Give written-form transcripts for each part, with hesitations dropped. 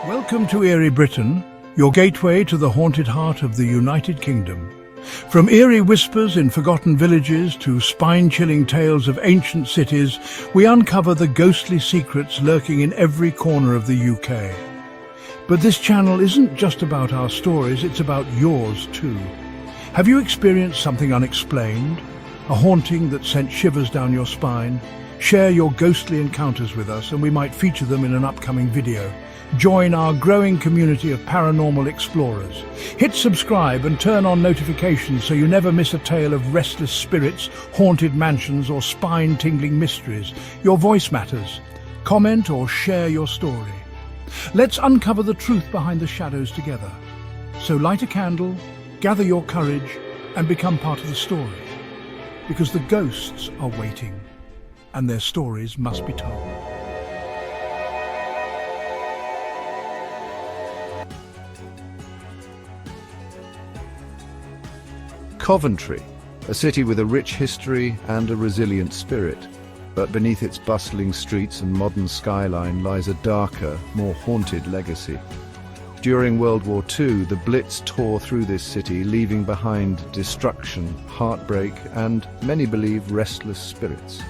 Welcome to Eerie, Britain, your gateway to the haunted heart of the United Kingdom. From eerie whispers in forgotten villages to spine-chilling tales of ancient cities, we uncover the ghostly secrets lurking in every corner of the UK. But this channel isn't just about our stories, it's about yours too. Have you experienced something unexplained? A haunting that sent shivers down your spine? Share your ghostly encounters with us and we might feature them in an upcoming video. Join our growing community of paranormal explorers. Hit subscribe and turn on notifications so you never miss a tale of restless spirits, haunted mansions or spine-tingling mysteries. Your voice matters. Comment or share your story. Let's uncover the truth behind the shadows together. So light a candle, gather your courage and become part of the story. Because the ghosts are waiting and their stories must be told. Coventry, a city with a rich history and a resilient spirit. But beneath its bustling streets and modern skyline lies a darker, more haunted legacy. During World War II, the Blitz tore through this city, leaving behind destruction, heartbreak, and, many believe, restless spirits.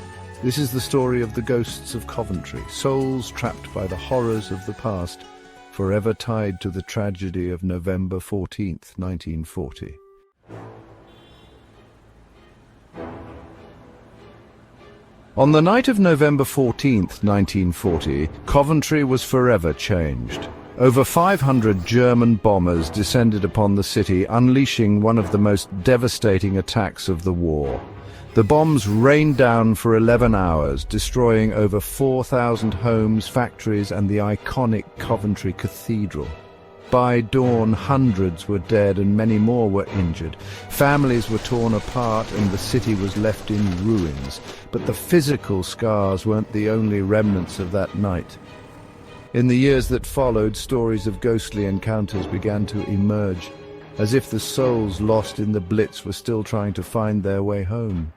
This is the story of the ghosts of Coventry, souls trapped by the horrors of the past, forever tied to the tragedy of November 14th, 1940. On the night of November 14th, 1940, Coventry was forever changed. Over 500 German bombers descended upon the city, unleashing one of the most devastating attacks of the war. The bombs rained down for 11 hours, destroying over 4,000 homes, factories, and the iconic Coventry Cathedral. By dawn, hundreds were dead and many more were injured. Families were torn apart and the city was left in ruins. But the physical scars weren't the only remnants of that night. In the years that followed, stories of ghostly encounters began to emerge, as if the souls lost in the Blitz were still trying to find their way home.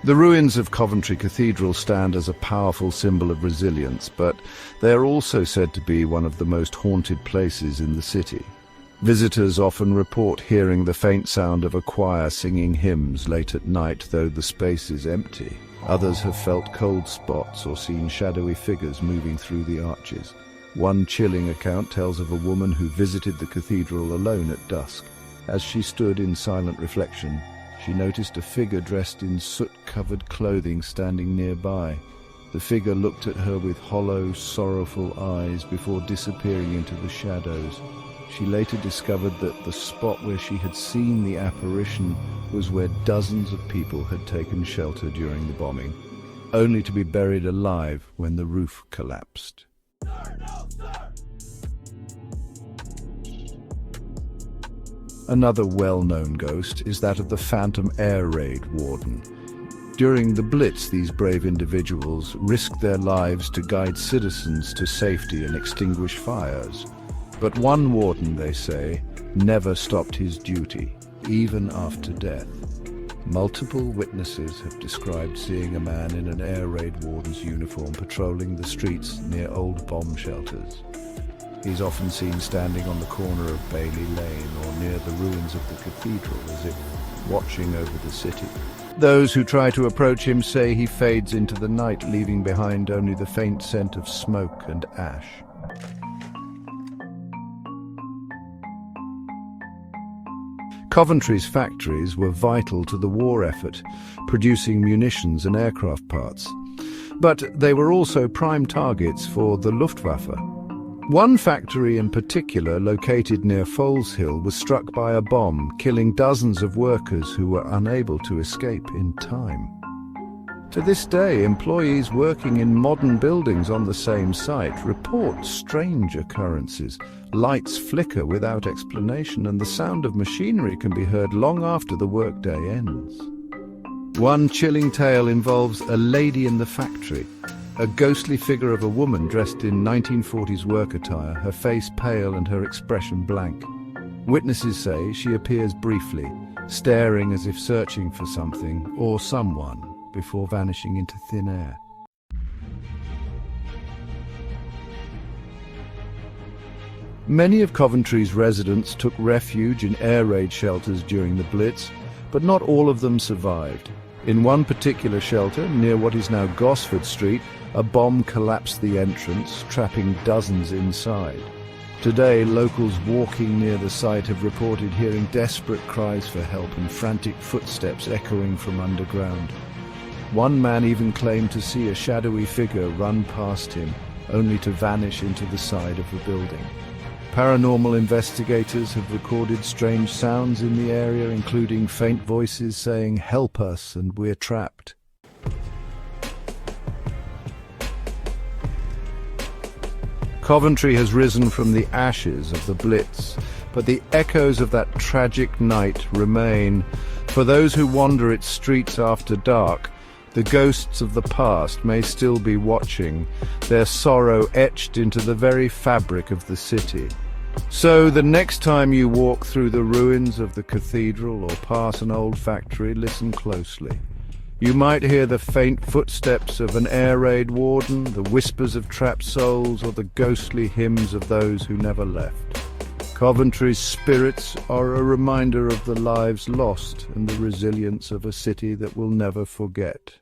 The ruins of Coventry Cathedral stand as a powerful symbol of resilience, but they are also said to be one of the most haunted places in the city. Visitors often report hearing the faint sound of a choir singing hymns late at night, though the space is empty. Others have felt cold spots or seen shadowy figures moving through the arches. One chilling account tells of a woman who visited the cathedral alone at dusk. As she stood in silent reflection, she noticed a figure dressed in soot-covered clothing standing nearby. The figure looked at her with hollow, sorrowful eyes before disappearing into the shadows. She later discovered that the spot where she had seen the apparition was where dozens of people had taken shelter during the bombing, only to be buried alive when the roof collapsed. Another well-known ghost is that of the Phantom Air Raid warden. During the Blitz, these brave individuals risked their lives to guide citizens to safety and extinguish fires. But one warden, they say, never stopped his duty, even after death. Multiple witnesses have described seeing a man in an air raid warden's uniform patrolling the streets near old bomb shelters. He's often seen standing on the corner of Bailey Lane or near the ruins of the cathedral, as if watching over the city. Those who try to approach him say he fades into the night, leaving behind only the faint scent of smoke and ash. Coventry's factories were vital to the war effort, producing munitions and aircraft parts. But they were also prime targets for the Luftwaffe. One factory in particular, located near Foles Hill, was struck by a bomb, killing dozens of workers who were unable to escape in time. To this day, employees working in modern buildings on the same site report strange occurrences. Lights flicker without explanation, and the sound of machinery can be heard long after the workday ends. One chilling tale involves a lady in the factory, a ghostly figure of a woman dressed in 1940s work attire, her face pale and her expression blank. Witnesses say she appears briefly, staring as if searching for something or someone, before vanishing into thin air. Many of Coventry's residents took refuge in air raid shelters during the Blitz, but not all of them survived. In one particular shelter, near what is now Gosford Street, a bomb collapsed the entrance, trapping dozens inside. Today, locals walking near the site have reported hearing desperate cries for help and frantic footsteps echoing from underground. One man even claimed to see a shadowy figure run past him, only to vanish into the side of the building. Paranormal investigators have recorded strange sounds in the area, including faint voices saying, "Help us," and "We're trapped." Coventry has risen from the ashes of the Blitz, but the echoes of that tragic night remain. For those who wander its streets after dark, the ghosts of the past may still be watching, their sorrow etched into the very fabric of the city. So the next time you walk through the ruins of the cathedral or pass an old factory, listen closely. You might hear the faint footsteps of an air raid warden, the whispers of trapped souls, or the ghostly hymns of those who never left. Coventry's spirits are a reminder of the lives lost and the resilience of a city that will never forget.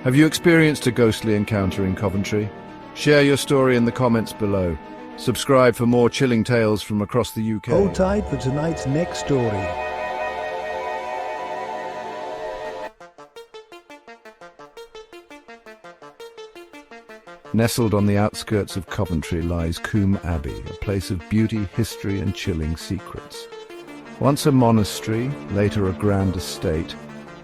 Have you experienced a ghostly encounter in Coventry? Share your story in the comments below. Subscribe for more chilling tales from across the UK. Hold tight for tonight's next story. Nestled on the outskirts of Coventry lies Combe Abbey, a place of beauty, history and chilling secrets. Once a monastery, later a grand estate,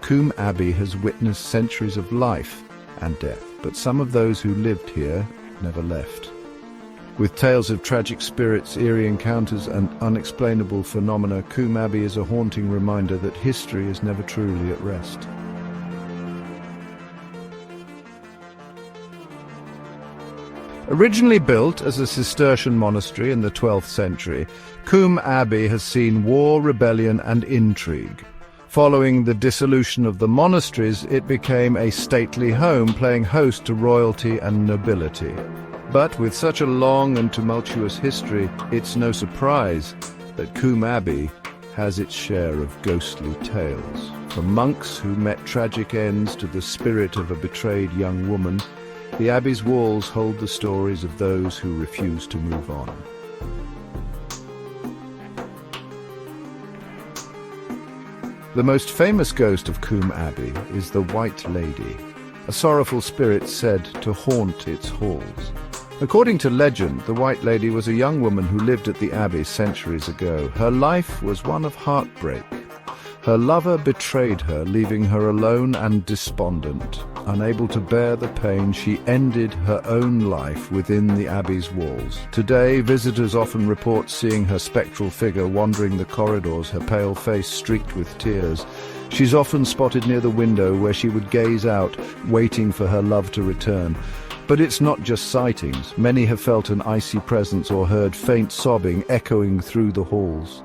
Combe Abbey has witnessed centuries of life and death, but some of those who lived here never left. With tales of tragic spirits, eerie encounters and unexplainable phenomena, Combe Abbey is a haunting reminder that history is never truly at rest. Originally built as a Cistercian monastery in the 12th century, Combe Abbey has seen war, rebellion and intrigue. Following the dissolution of the monasteries, it became a stately home, playing host to royalty and nobility. But with such a long and tumultuous history, it's no surprise that Combe Abbey has its share of ghostly tales. From monks who met tragic ends to the spirit of a betrayed young woman, the Abbey's walls hold the stories of those who refuse to move on. The most famous ghost of Combe Abbey is the White Lady, a sorrowful spirit said to haunt its halls. According to legend, the White Lady was a young woman who lived at the Abbey centuries ago. Her life was one of heartbreak. Her lover betrayed her, leaving her alone and despondent. Unable to bear the pain, she ended her own life within the Abbey's walls. Today, visitors often report seeing her spectral figure wandering the corridors, her pale face streaked with tears. She's often spotted near the window where she would gaze out, waiting for her love to return. But it's not just sightings. Many have felt an icy presence or heard faint sobbing echoing through the halls.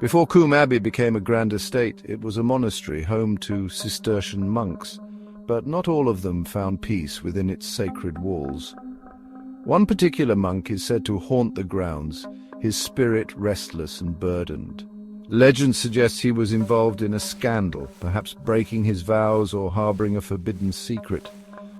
Before Combe Abbey became a grand estate, it was a monastery home to Cistercian monks, but not all of them found peace within its sacred walls. One particular monk is said to haunt the grounds, his spirit restless and burdened. Legend suggests he was involved in a scandal, perhaps breaking his vows or harboring a forbidden secret.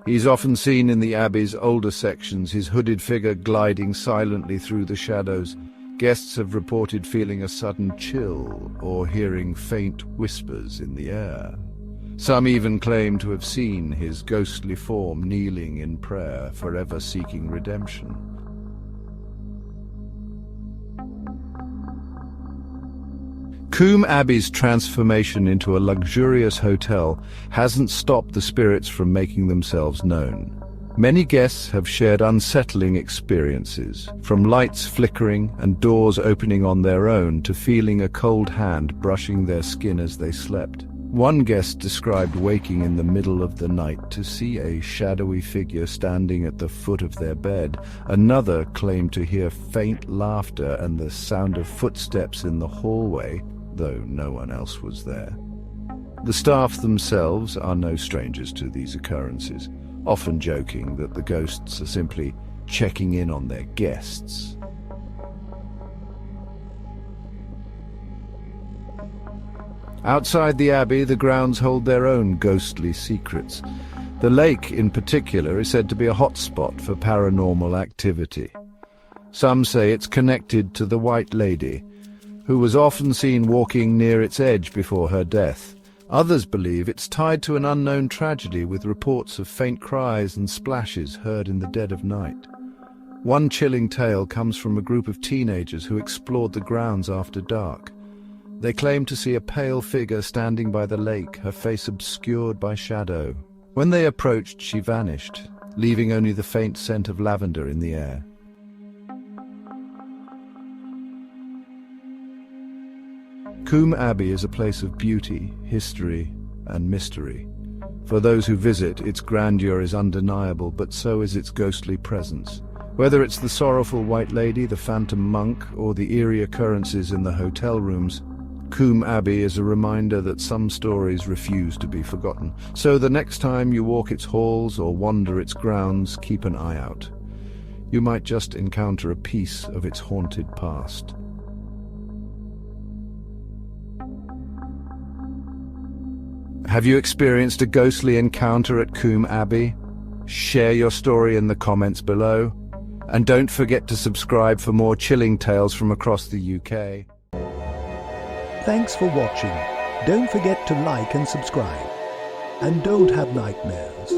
He's often seen in the Abbey's older sections, his hooded figure gliding silently through the shadows. Guests have reported feeling a sudden chill or hearing faint whispers in the air. Some even claim to have seen his ghostly form kneeling in prayer, forever seeking redemption. Combe Abbey's transformation into a luxurious hotel hasn't stopped the spirits from making themselves known. Many guests have shared unsettling experiences, from lights flickering and doors opening on their own to feeling a cold hand brushing their skin as they slept. One guest described waking in the middle of the night to see a shadowy figure standing at the foot of their bed. Another claimed to hear faint laughter and the sound of footsteps in the hallway, though no one else was there. The staff themselves are no strangers to these occurrences, often joking that the ghosts are simply checking in on their guests. Outside the abbey, the grounds hold their own ghostly secrets. The lake, in particular, is said to be a hotspot for paranormal activity. Some say it's connected to the White Lady, who was often seen walking near its edge before her death. Others believe it's tied to an unknown tragedy, with reports of faint cries and splashes heard in the dead of night. One chilling tale comes from a group of teenagers who explored the grounds after dark. They claimed to see a pale figure standing by the lake, her face obscured by shadow. When they approached, she vanished, leaving only the faint scent of lavender in the air. Combe Abbey is a place of beauty, history, and mystery. For those who visit, its grandeur is undeniable, but so is its ghostly presence. Whether it's the sorrowful White Lady, the phantom monk, or the eerie occurrences in the hotel rooms, Combe Abbey is a reminder that some stories refuse to be forgotten. So the next time you walk its halls or wander its grounds, keep an eye out. You might just encounter a piece of its haunted past. Have you experienced a ghostly encounter at Combe Abbey? Share your story in the comments below. And don't forget to subscribe for more chilling tales from across the UK. Thanks for watching. Don't forget to like and subscribe. And don't have nightmares.